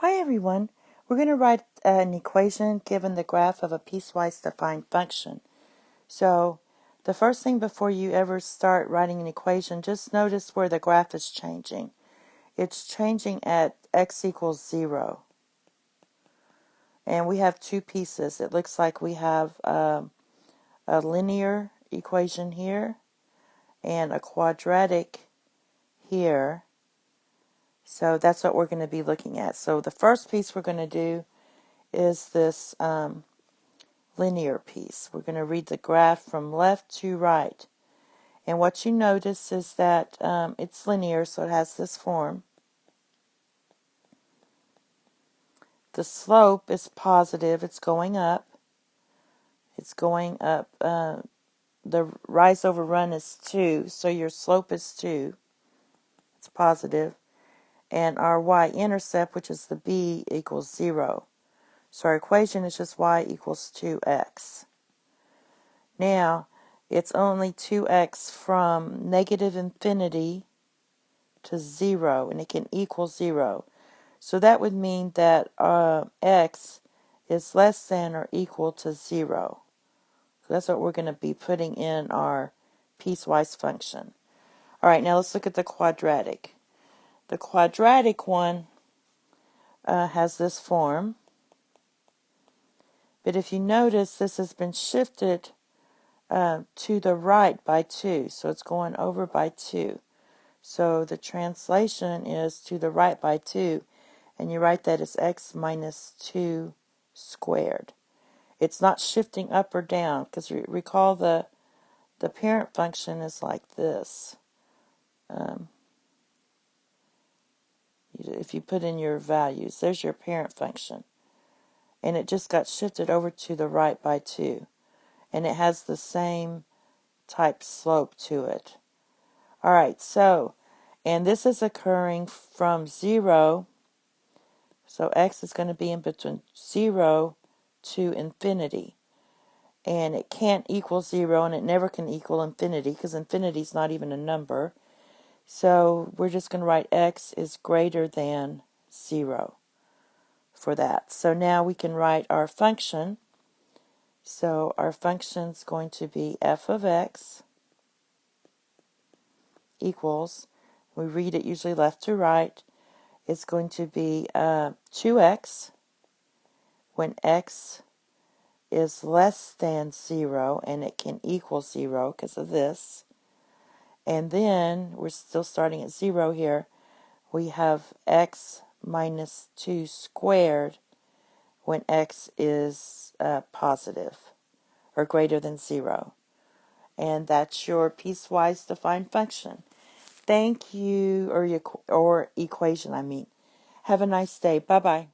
Hi everyone. We're going to write an equation given the graph of a piecewise defined function. So the first thing before you ever start writing an equation, just notice where the graph is changing. It's changing at x equals 0. And we have two pieces. It looks like we have a linear equation here and a quadratic here. So that's what we're going to be looking at. So the first piece we're going to do is this linear piece. We're going to read the graph from left to right. And what you notice is that it's linear, so it has this form. The slope is positive. It's going up. It's going up. The rise over run is 2, so your slope is 2. It's positive. And our y-intercept, which is the b, equals 0. So our equation is just y equals 2x. Now, it's only 2x from negative infinity to 0, and it can equal 0. So that would mean that x is less than or equal to 0. So that's what we're going to be putting in our piecewise function. All right, now let's look at the quadratic. The quadratic one has this form. But if you notice, this has been shifted to the right by 2. So it's going over by 2. So the translation is to the right by 2. And you write that as x minus 2 squared. It's not shifting up or down, because recall the parent function is like this. If you put in your values, there's your parent function. And it just got shifted over to the right by 2. And it has the same type slope to it. All right, so, and this is occurring from 0. So x is going to be in between 0 to infinity. And it can't equal 0, and it never can equal infinity, because infinity is not even a number. So we're just going to write x is greater than 0 for that. So now we can write our function. So our function is going to be f of x equals, we read it usually left to right, it's going to be 2x when x is less than 0, and it can equal 0 because of this. And then we're still starting at 0 here. We have x minus 2 squared when x is positive or greater than 0. And that's your piecewise defined function. Thank you, or equation, I mean. Have a nice day. Bye-bye.